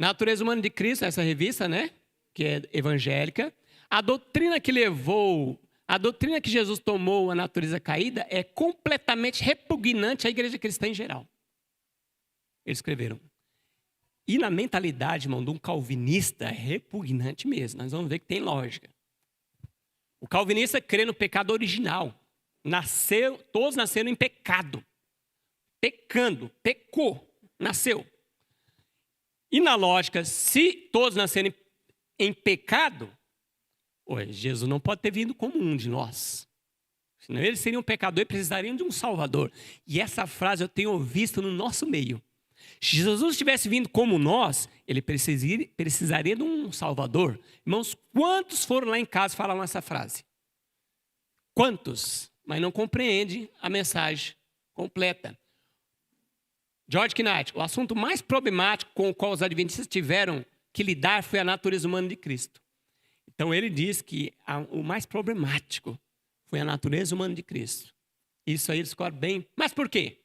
Natureza Humana de Cristo, essa revista, né? Que é evangélica. A doutrina que Jesus tomou a natureza caída é completamente repugnante à igreja cristã em geral. Eles escreveram. E na mentalidade, irmão, de um calvinista, é repugnante mesmo. Nós vamos ver que tem lógica. O calvinista crê no pecado original. Todos nasceram em pecado. Pecando, pecou, nasceu. E na lógica, se todos nascerem em pecado, Jesus não pode ter vindo como um de nós. Senão eles seriam pecadores e precisariam de um salvador. E essa frase eu tenho visto no nosso meio. Se Jesus tivesse vindo como nós, ele precisaria de um salvador. Irmãos, quantos foram lá em casa e falaram essa frase? Quantos? Mas não compreende a mensagem completa. George Knight, o assunto mais problemático com o qual os adventistas tiveram que lidar foi a natureza humana de Cristo. Então ele diz que o mais problemático foi a natureza humana de Cristo. Isso aí eles escolhem bem. Mas por quê?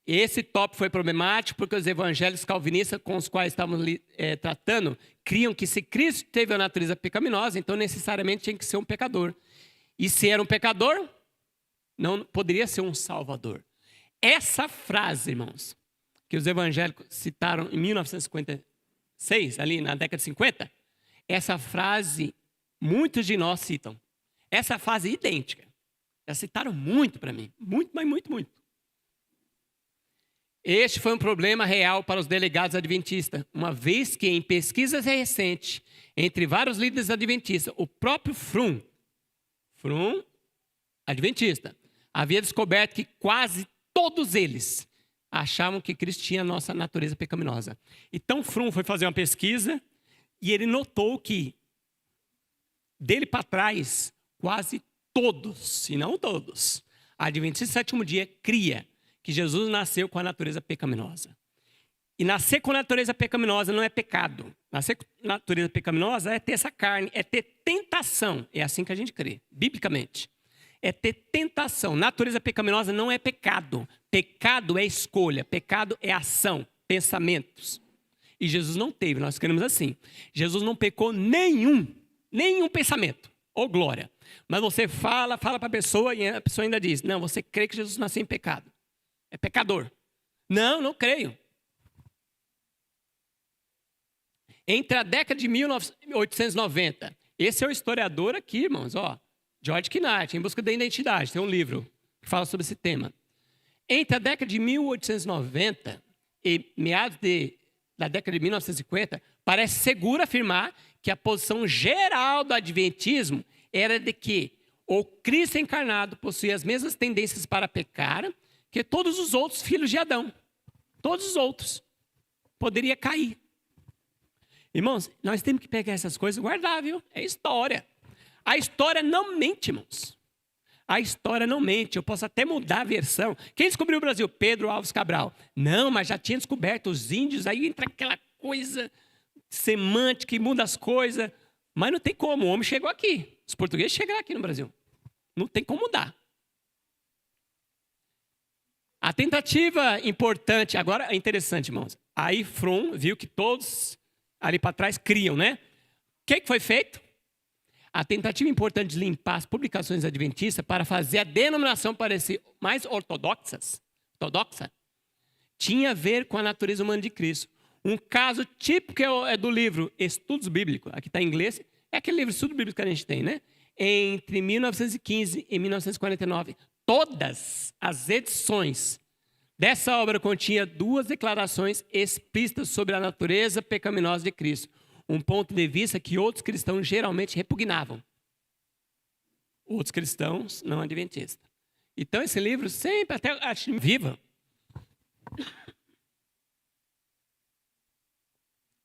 Esse tópico foi problemático porque os evangélicos calvinistas com os quais estávamos tratando criam que se Cristo teve a natureza pecaminosa, então necessariamente tinha que ser um pecador. E se era um pecador, não poderia ser um salvador. Essa frase, irmãos, que os evangélicos citaram em 1956, ali na década de 50, essa frase muitos de nós citam. Essa frase é idêntica. Já citaram muito para mim. Muito, mas muito, muito. Este foi um problema real para os delegados adventistas, uma vez que em pesquisas recentes, entre vários líderes adventistas, o próprio Frum, adventista, havia descoberto que quase todos eles achavam que Cristo tinha a nossa natureza pecaminosa. Então Frum foi fazer uma pesquisa e ele notou que dele para trás, quase todos, se não todos, adventistas do sétimo dia cria que Jesus nasceu com a natureza pecaminosa. E nascer com a natureza pecaminosa não é pecado. Nascer com a natureza pecaminosa é ter essa carne, é ter tentação. É assim que a gente crê, biblicamente. É ter tentação. Natureza pecaminosa não é pecado. Pecado é escolha, pecado é ação, pensamentos. E Jesus não teve, nós cremos assim. Jesus não pecou nenhum pensamento. Ô glória. Mas você fala para a pessoa e a pessoa ainda diz, não, você crê que Jesus nasceu em pecado. É pecador. Não creio. Entre a década de 1890, esse é o historiador aqui, irmãos, George Knight, Em Busca da Identidade, tem um livro que fala sobre esse tema. Entre a década de 1890 e meados da década de 1950, parece seguro afirmar que a posição geral do adventismo era de que o Cristo encarnado possuía as mesmas tendências para pecar que todos os outros filhos de Adão. Todos os outros. Poderia cair. Irmãos, nós temos que pegar essas coisas e guardar, viu? É história. A história não mente, irmãos. A história não mente. Eu posso até mudar a versão. Quem descobriu o Brasil? Pedro Alves Cabral. Não, mas já tinha descoberto os índios. Aí entra aquela coisa semântica que muda as coisas. Mas não tem como. O homem chegou aqui. Os portugueses chegaram aqui no Brasil. Não tem como mudar. A tentativa importante, agora é interessante, irmãos. Aí Frum viu que todos ali para trás criam, né? O que foi feito? A tentativa importante de limpar as publicações adventistas para fazer a denominação parecer mais ortodoxa, tinha a ver com a natureza humana de Cristo. Um caso típico é do livro Estudos Bíblicos, aqui está em inglês, é aquele livro Estudo Bíblico que a gente tem, né? Entre 1915 e 1949, todas as edições dessa obra continha 2 declarações explícitas sobre a natureza pecaminosa de Cristo. Um ponto de vista que outros cristãos geralmente repugnavam. Outros cristãos não adventistas. Então esse livro sempre até acho viva.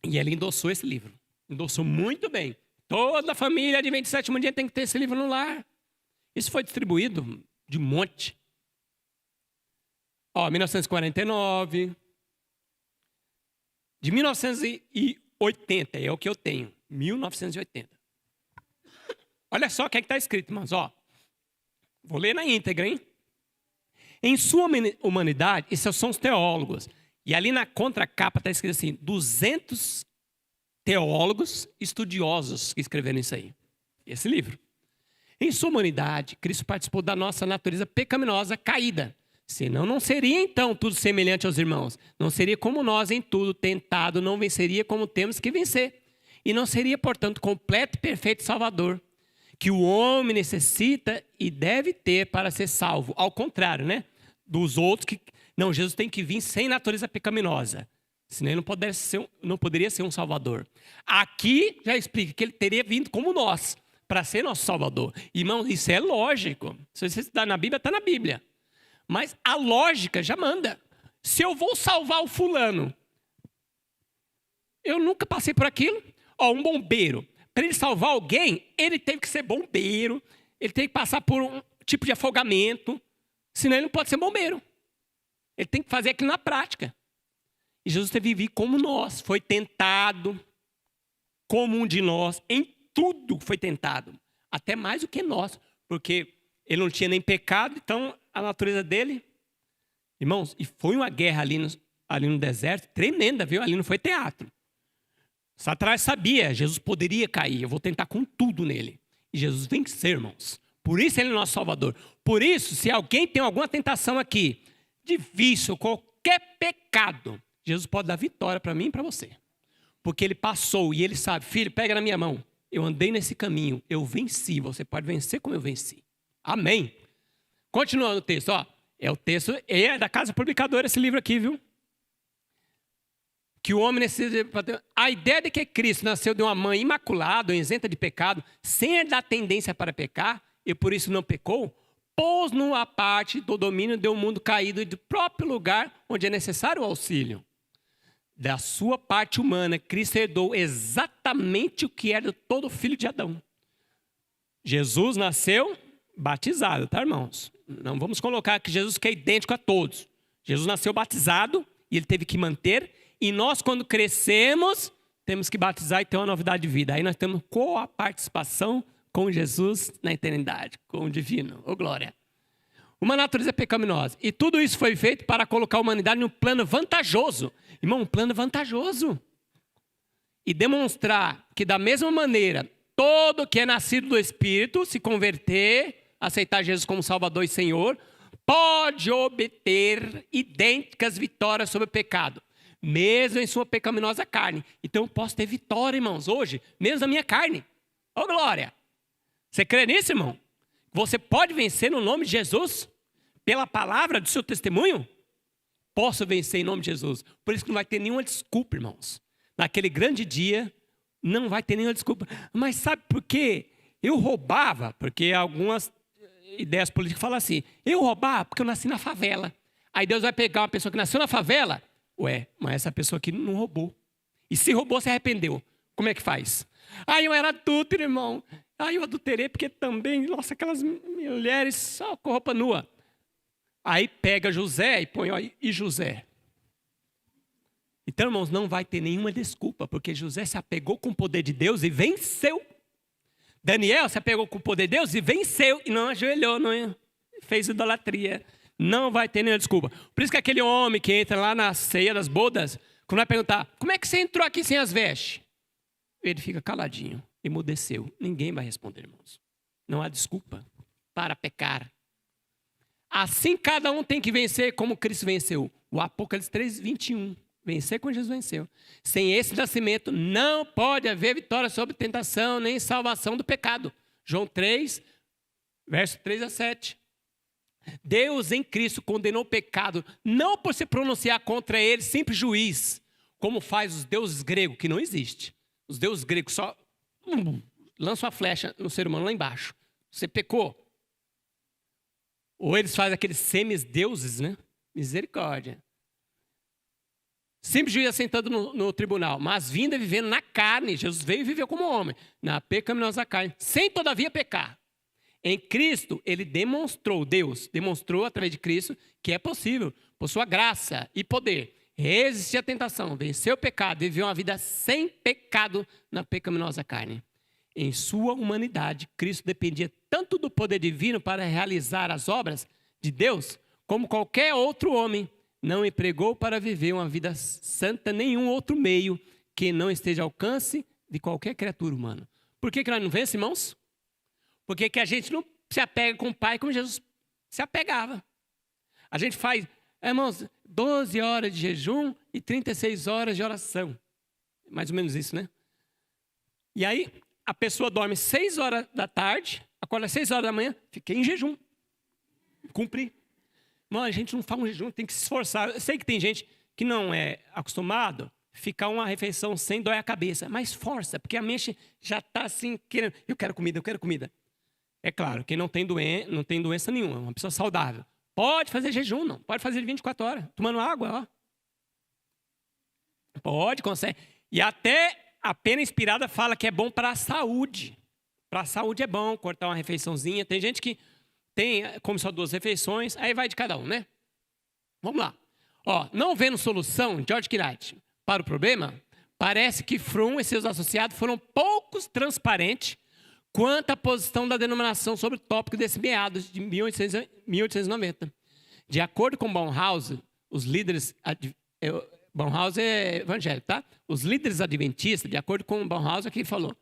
E ele endossou esse livro. Endossou muito bem. Toda a família adventista do sétimo dia tem que ter esse livro no lar. Isso foi distribuído de monte. 1949. De 1980, é o que eu tenho. 1980. Olha só o que está escrito, irmãos. Vou ler na íntegra, hein? Em sua humanidade, esses são os teólogos. E ali na contracapa está escrito assim, 200 teólogos estudiosos que escreveram isso aí. Esse livro. Em sua humanidade, Cristo participou da nossa natureza pecaminosa caída. Senão não seria então tudo semelhante aos irmãos. Não seria como nós em tudo, tentado, não venceria como temos que vencer. E não seria, portanto, completo e perfeito Salvador, que o homem necessita e deve ter para ser salvo. Ao contrário, né? Dos outros que... Não, Jesus tem que vir sem natureza pecaminosa. Senão ele não poderia ser um Salvador. Aqui já explica que ele teria vindo como nós, para ser nosso Salvador. Irmão, isso é lógico. Se você estudar na Bíblia, está na Bíblia. Mas a lógica já manda. Se eu vou salvar o fulano, eu nunca passei por aquilo. Ó, um bombeiro, para ele salvar alguém, ele teve que ser bombeiro, ele teve que passar por um tipo de afogamento, senão ele não pode ser bombeiro. Ele tem que fazer aquilo na prática. E Jesus teve que vir como nós, foi tentado, como um de nós, em tudo foi tentado, até mais do que nós, porque ele não tinha nem pecado, então a natureza dele, irmãos, e foi uma guerra ali no deserto, tremenda, viu? Ali não foi teatro. Satanás sabia, Jesus poderia cair, eu vou tentar com tudo nele. E Jesus venceu, irmãos. Por isso ele é nosso Salvador. Por isso, se alguém tem alguma tentação aqui, de vício, qualquer pecado, Jesus pode dar vitória para mim e para você. Porque ele passou e ele sabe, filho, pega na minha mão. Eu andei nesse caminho, eu venci, você pode vencer como eu venci. Amém. Continuando o texto, ó. É o texto, é da Casa Publicadora esse livro aqui, viu? Que o homem necessita... A ideia de que Cristo nasceu de uma mãe imaculada, isenta de pecado, sem herdar tendência para pecar, e por isso não pecou, pôs-no à parte do domínio de um mundo caído e do próprio lugar onde é necessário o auxílio. Da sua parte humana, Cristo herdou exatamente o que era de todo filho de Adão. Jesus nasceu batizado, tá, irmãos? Não vamos colocar que Jesus que é idêntico a todos. Jesus nasceu batizado e ele teve que manter. E nós, quando crescemos, temos que batizar e ter uma novidade de vida. Aí nós temos a participação com Jesus na eternidade, com o divino. Ô, glória! Uma natureza pecaminosa. E tudo isso foi feito para colocar a humanidade num plano vantajoso. Irmão, um plano vantajoso. E demonstrar que da mesma maneira, todo que é nascido do Espírito, se converter, aceitar Jesus como Salvador e Senhor, pode obter idênticas vitórias sobre o pecado, mesmo em sua pecaminosa carne. Então eu posso ter vitória, irmãos, hoje, mesmo na minha carne. Ô, glória! Você crê nisso, irmão? Você pode vencer no nome de Jesus? Pela palavra do seu testemunho? Posso vencer em nome de Jesus. Por isso que não vai ter nenhuma desculpa, irmãos. Naquele grande dia, não vai ter nenhuma desculpa. Mas sabe por quê? Eu roubava, porque algumas ideias políticas falam assim, eu roubava porque eu nasci na favela. Aí Deus vai pegar uma pessoa que nasceu na favela, ué, mas essa pessoa aqui não roubou. E se roubou, se arrependeu. Como é que faz? Eu era adúltero, irmão. Eu adulterei porque também, nossa, aquelas mulheres só com roupa nua. Aí pega José e põe, ó, e José. Então, irmãos, não vai ter nenhuma desculpa, porque José se apegou com o poder de Deus e venceu. Daniel se apegou com o poder de Deus e venceu. E não ajoelhou, não fez idolatria. Não vai ter nenhuma desculpa. Por isso que aquele homem que entra lá na ceia das bodas, quando vai perguntar, como é que você entrou aqui sem as vestes? Ele fica caladinho, emudeceu. Ninguém vai responder, irmãos. Não há desculpa para pecar. Assim cada um tem que vencer como Cristo venceu. O Apocalipse 3:21. Vencer como Jesus venceu. Sem esse nascimento não pode haver vitória sobre tentação, nem salvação do pecado. João 3, verso 3-7. Deus em Cristo condenou o pecado, não por se pronunciar contra ele, simples juiz, como faz os deuses gregos, que não existe. Os deuses gregos só lançam a flecha no ser humano lá embaixo. Você pecou. Ou eles fazem aqueles semideuses, né? Misericórdia. Simples juiz assentado no tribunal, mas vindo e vivendo na carne. Jesus veio e viveu como homem, na pecaminosa carne, sem todavia pecar. Em Cristo, Deus demonstrou através de Cristo que é possível, por sua graça e poder, resistir à tentação, vencer o pecado e viver uma vida sem pecado na pecaminosa carne. Em sua humanidade, Cristo dependia tanto do poder divino para realizar as obras de Deus, como qualquer outro homem. não empregou para viver uma vida santa nenhum outro meio que não esteja ao alcance de qualquer criatura humana. Por que nós não vemos, irmãos? Porque que a gente não se apega com o Pai como Jesus se apegava. A gente faz, irmãos, 12 horas de jejum e 36 horas de oração. Mais ou menos isso, né? E aí, a pessoa dorme 6 horas da tarde, acorda 6 horas da manhã, fica em jejum. Cumprir. Mano, a gente não faz um jejum, tem que se esforçar. Eu sei que tem gente que não é acostumado a ficar uma refeição sem dói a cabeça, mas força, porque a mente já está assim, querendo, eu quero comida, eu quero comida. É claro, quem não tem doença nenhuma, uma pessoa saudável. Pode fazer jejum, não. Pode fazer 24 horas, tomando água, ó. Pode, consegue. E até a pena inspirada fala que é bom para a saúde. Para a saúde é bom cortar uma refeiçãozinha. Tem gente que come só 2 refeições, aí vai de cada um, né? Vamos lá. Ó, não vendo solução, George Knight, para o problema, parece que Fromm e seus associados foram poucos transparentes quanto à posição da denominação sobre o tópico desse meados de 1890. De acordo com Bonhoeffer, os líderes... Bonhoeffer é evangélico, tá? Os líderes adventistas, de acordo com Bonhoeffer, que ele falou,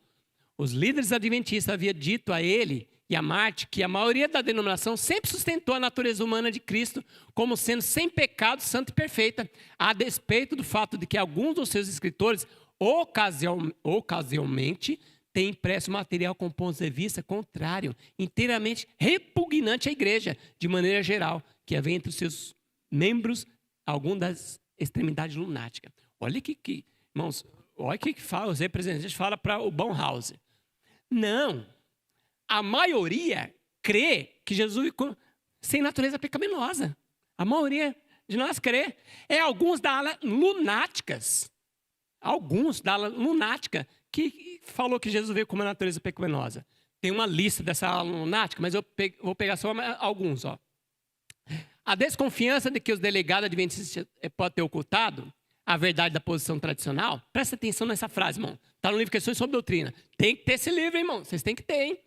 os líderes adventistas haviam dito a ele e a Marte que a maioria da denominação sempre sustentou a natureza humana de Cristo como sendo sem pecado, santa e perfeita, a despeito do fato de que alguns dos seus escritores, ocasionalmente, têm impresso material com pontos de vista contrário, inteiramente repugnante à igreja, de maneira geral, que havia entre os seus membros algum das extremidades lunáticas. Olha que irmãos, olha o que fala, os representantes falam para o Bonhoeffer. Não, a maioria crê que Jesus sem natureza pecaminosa. A maioria de nós crê. É alguns da ala lunáticas. Alguns da ala lunática que falou que Jesus veio com uma natureza pecaminosa. Tem uma lista dessa ala lunática, mas eu vou pegar só alguns. Ó. A desconfiança de que os delegados adventistas podem ter ocultado a verdade da posição tradicional. Presta atenção nessa frase, irmão. Está no livro Questões sobre Doutrina. Tem que ter esse livro, irmão. Vocês têm que ter, hein?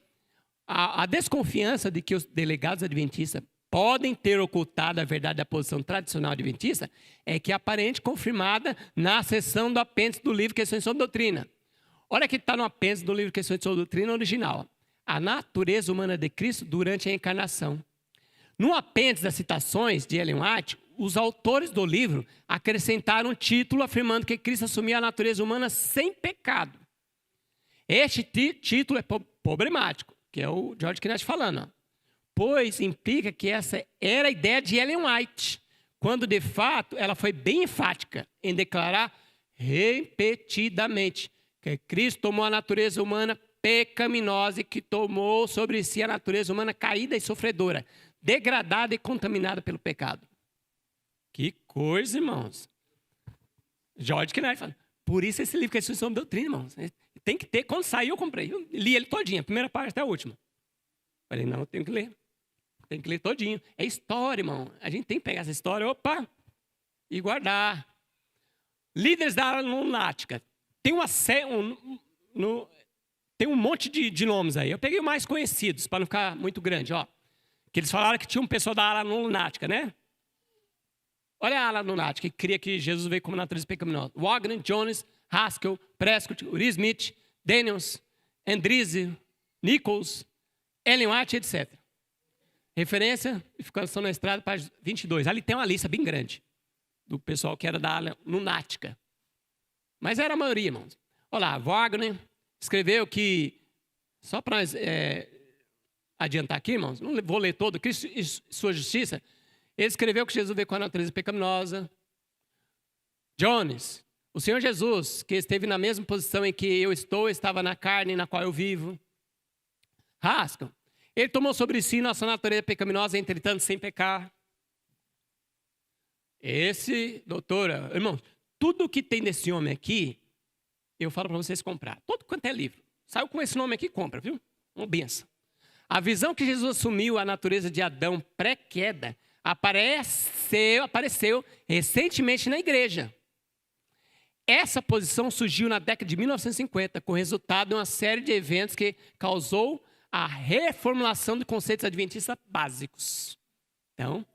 A desconfiança de que os delegados adventistas podem ter ocultado a verdade da posição tradicional adventista é que é aparente confirmada na seção do apêndice do livro Questões sobre Doutrina. Olha que está no apêndice do livro Questões sobre Doutrina original. A natureza humana de Cristo durante a encarnação. No apêndice das citações de Ellen White, os autores do livro acrescentaram um título afirmando que Cristo assumia a natureza humana sem pecado. Este título é problemático, que é o George Knight falando, ó. Pois implica que essa era a ideia de Ellen White, quando de fato ela foi bem enfática em declarar repetidamente que Cristo tomou a natureza humana pecaminosa e que tomou sobre si a natureza humana caída e sofredora, degradada e contaminada pelo pecado. Que coisa, irmãos. George Knight fala, por isso esse livro que é sobre doutrina, irmãos. Tem que ter, quando saiu eu comprei, eu li ele todinho, a primeira parte até a última. Falei, não, eu tenho que ler. Tem que ler todinho. É história, irmão. A gente tem que pegar essa história, e guardar. Líderes da área lunática. Tem tem um monte de nomes aí. Eu peguei os mais conhecidos, para não ficar muito grande, ó. Que eles falaram que tinha um pessoal da área lunática, né? Olha a área lunática, que cria que Jesus veio como natureza pecaminosa. Wagner, Jones, Haskell, Prescott, Uri Smith, Daniels, Andrews, Nichols, Ellen White, etc. Referência, Edificação na Estrada, página 22. Ali tem uma lista bem grande do pessoal que era da área lunática. Mas era a maioria, irmãos. Olha lá, Wagner escreveu que, só para adiantar aqui, irmãos, não vou ler todo, Cristo e sua justiça, ele escreveu que Jesus veio com a natureza pecaminosa. Jones, o Senhor Jesus, que esteve na mesma posição em que eu estou, estava na carne na qual eu vivo. Haskell, ele tomou sobre si nossa natureza pecaminosa, entretanto, sem pecar. Esse, doutora, irmãos, tudo que tem desse homem aqui, eu falo para vocês comprar. Todo quanto é livro. Saiu com esse nome aqui, compra, viu? Uma benção. A visão que Jesus assumiu a natureza de Adão pré-queda apareceu recentemente na igreja. Essa posição surgiu na década de 1950, com resultado de uma série de eventos que causou a reformulação de conceitos adventistas básicos. Então,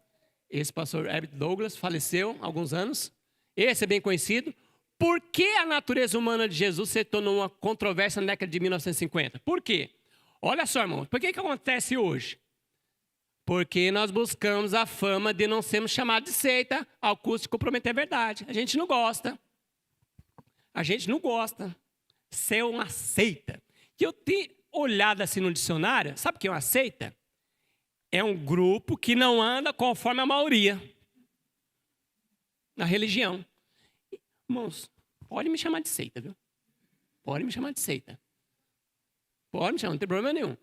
Esse pastor Herbert Douglas faleceu há alguns anos. Esse é bem conhecido. Por que a natureza humana de Jesus se tornou uma controvérsia na década de 1950? Por quê? Olha só, irmão, por que acontece hoje? Porque nós buscamos a fama de não sermos chamados de seita ao custo de comprometer a verdade. A gente não gosta. A gente não gosta. Ser uma seita. Que eu tenho olhado assim no dicionário, sabe o que é uma seita? É um grupo que não anda conforme a maioria na religião. Irmãos, pode me chamar de seita, viu? Pode me chamar de seita. Pode me chamar, não tem problema nenhum.